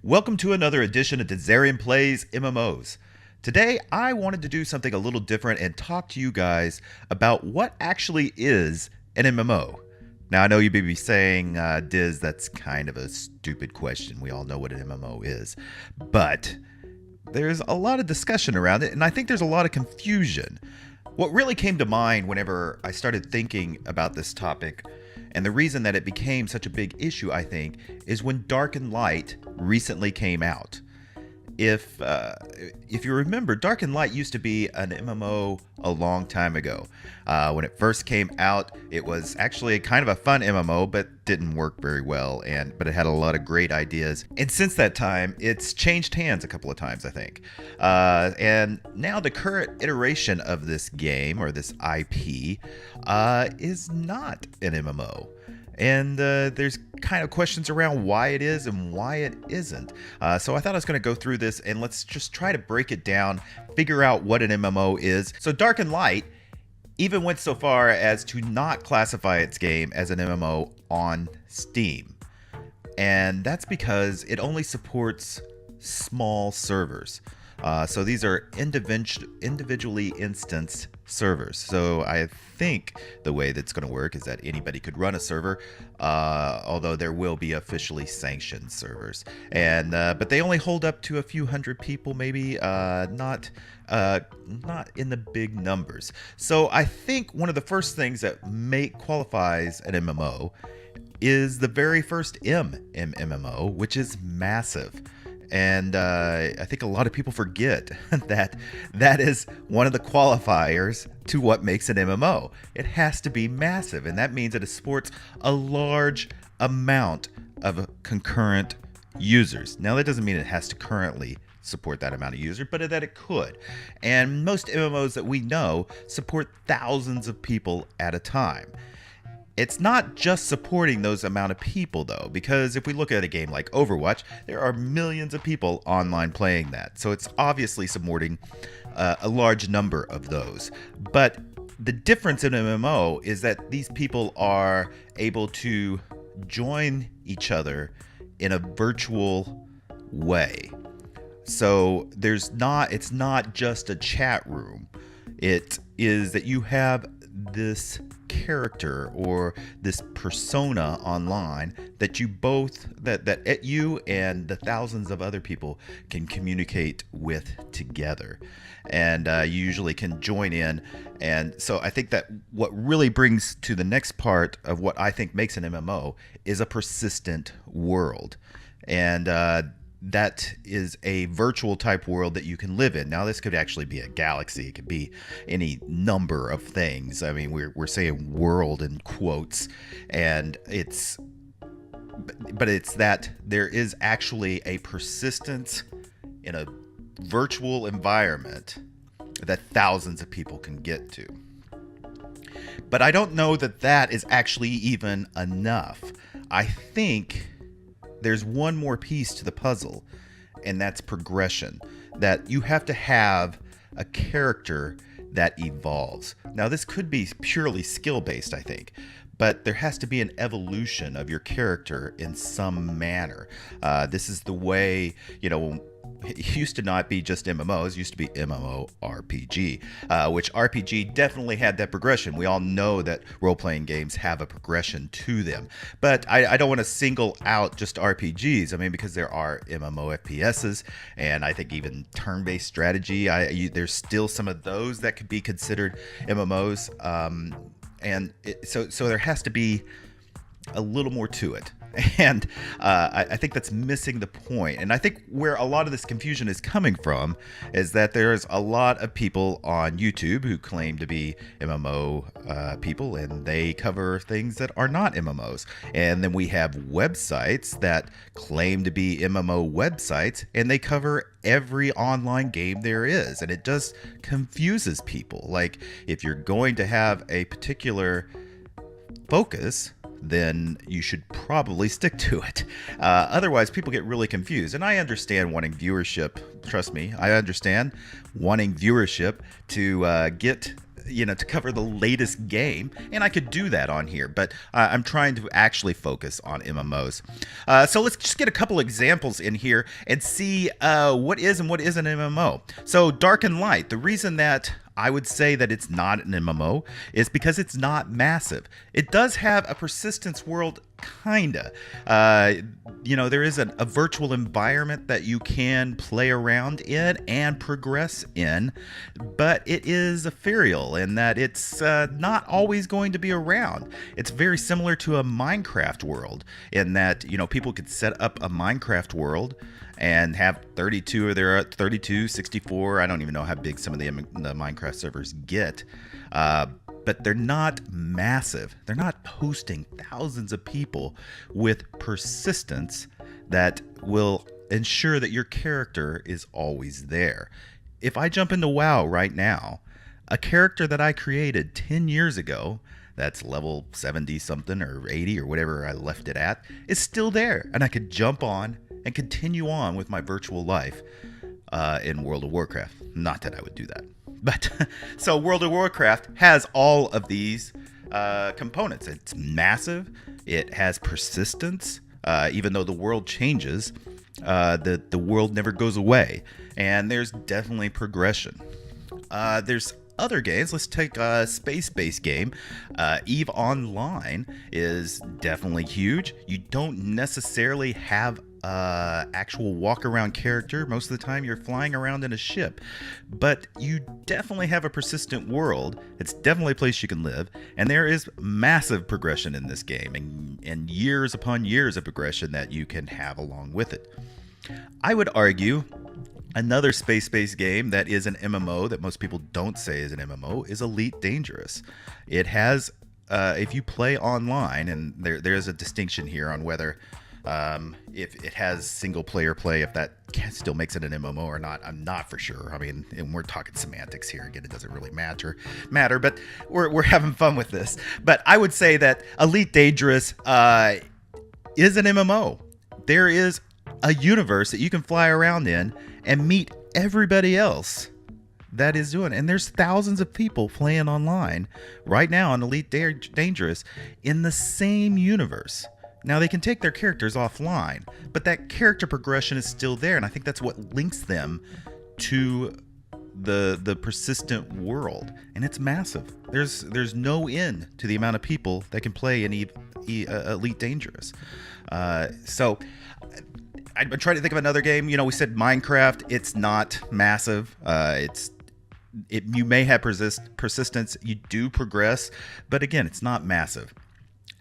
Welcome to another edition of Dizzarian Plays MMOs. Today, I wanted to do something a little different and talk to you guys about what actually is an MMO. Now, I know you may be saying, Diz, that's kind of a stupid question. We all know what an MMO is. But there's a lot of discussion around it, and I think there's a lot of confusion. What really came to mind whenever I started thinking about this topic, and the reason that it became such a big issue, I think, is when Dark and Light recently came out. If you remember, Dark and Light used to be an MMO a long time ago. When it first came out, it was actually kind of a fun MMO, but didn't work very well. But it had a lot of great ideas. And since that time, it's changed hands a couple of times, I think. And now the current iteration of this game or this IP is not an MMO. And there's kind of questions around why it is and why it isn't. So I thought I was going to go through this and let's just try to break it down, figure out what an MMO is. So Dark and Light even went so far as to not classify its game as an MMO on Steam. And that's because it only supports small servers. So these are individually instanced servers. So I think the way that's going to work is that anybody could run a server, although there will be officially sanctioned servers. And but they only hold up to a few hundred people, maybe, not in the big numbers. So I think one of the first things that qualifies an MMO is the very first M in MMO, which is massive. And I think a lot of people forget that is one of the qualifiers to what makes an MMO. It has to be massive, and that means that it supports a large amount of concurrent users. Now, that doesn't mean it has to currently support that amount of users, but that it could. And most MMOs that we know support thousands of people at a time. It's not just supporting those amount of people, though, because if we look at a game like Overwatch, there are millions of people online playing that. So it's obviously supporting a large number of those. But the difference in MMO is that these people are able to join each other in a virtual way. So it's not just a chat room. It is that you have this character or this persona online that you and the thousands of other people can communicate with together, and you usually can join in. And so I think that what really brings to the next part of what I think makes an MMO is a persistent world, and that is a virtual type world that you can live in. Now, this could actually be a galaxy. It could be any number of things. I mean, we're saying world in quotes, and it's that there is actually a persistence in a virtual environment that thousands of people can get to. But I don't know that is actually even enough. I think there's one more piece to the puzzle, and that's progression. That you have to have a character that evolves. Now, this could be purely skill-based, I think, but there has to be an evolution of your character in some manner. This is the way, it used to not be just MMOs, it used to be MMORPG, which RPG definitely had that progression. We all know that role-playing games have a progression to them. But I don't want to single out just RPGs. I mean, because there are MMO FPSs, and I think even turn-based strategy, there's still some of those that could be considered MMOs. So there has to be a little more to it. And I think that's missing the point. And I think where a lot of this confusion is coming from is that there's a lot of people on YouTube who claim to be MMO people, and they cover things that are not MMOs. And then we have websites that claim to be MMO websites, and they cover every online game there is. And it just confuses people. Like, if you're going to have a particular focus, then you should probably stick to it. Otherwise, people get really confused. And I understand wanting viewership. Trust me, I understand wanting viewership to get to cover the latest game, and I could do that on here, but I'm trying to actually focus on MMOs. So let's just get a couple examples in here and see what is and what isn't an MMO. So Dark and Light, the reason that I would say that it's not an MMO is because it's not massive. It does have a persistence world, kinda. There is a virtual environment that you can play around in and progress in, but it is ethereal in that it's not always going to be around. It's very similar to a Minecraft world in that, people could set up a Minecraft world and have 32 or there are 32, 64. I don't even know how big some of the Minecraft servers get. But they're not massive. They're not hosting thousands of people with persistence that will ensure that your character is always there. If I jump into WoW right now, a character that I created 10 years ago, that's level 70 something or 80 or whatever I left it at, is still there. And I could jump on and continue on with my virtual life in World of Warcraft. Not that I would do that. But so World of Warcraft has all of these components. It's massive. It has persistence. Even though the world changes, the world never goes away. And there's definitely progression. There's other games. Let's take a space-based game. EVE Online is definitely huge. You don't necessarily have actual walk-around character. Most of the time you're flying around in a ship, but you definitely have a persistent world. It's definitely a place you can live, and there is massive progression in this game, and years upon years of progression that you can have along with it. I would argue another space-based game that is an MMO that most people don't say is an MMO is Elite Dangerous. It has, if you play online, and there is a distinction here on whether if it has single player play, if that still makes it an MMO or not, I'm not for sure. I mean, and we're talking semantics here again. It doesn't really matter, but we're having fun with this. But I would say that Elite Dangerous is an MMO. There is a universe that you can fly around in and meet everybody else that is doing it. And there's thousands of people playing online right now on Elite Dangerous in the same universe. Now, they can take their characters offline, but that character progression is still there, and I think that's what links them to the persistent world, and it's massive. There's no end to the amount of people that can play in Elite Dangerous. So I'm trying to think of another game. We said Minecraft. It's not massive. You may have persistence. You do progress, but again, it's not massive.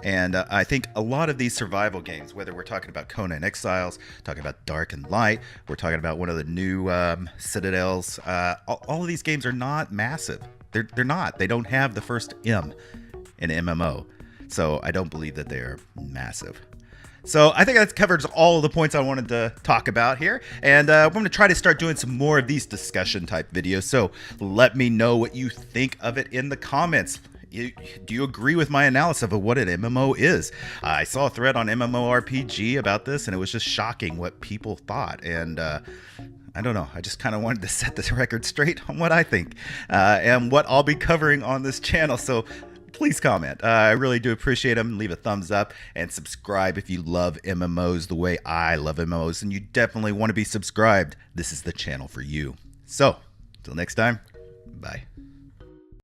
And I think a lot of these survival games, whether we're talking about Conan Exiles, talking about Dark and Light, we're talking about one of the new Citadels, all of these games are not massive. They're not. They don't have the first M in MMO. So I don't believe that they're massive. So I think that covers all of the points I wanted to talk about here. And I'm going to try to start doing some more of these discussion type videos. So let me know what you think of it in the comments. Do you agree with my analysis of what an MMO is? I saw a thread on MMORPG about this, and it was just shocking what people thought. And I don't know. I just kind of wanted to set this record straight on what I think and what I'll be covering on this channel. So please comment. I really do appreciate them. Leave a thumbs up and subscribe if you love MMOs the way I love MMOs. And you definitely want to be subscribed. This is the channel for you. So, until next time, bye.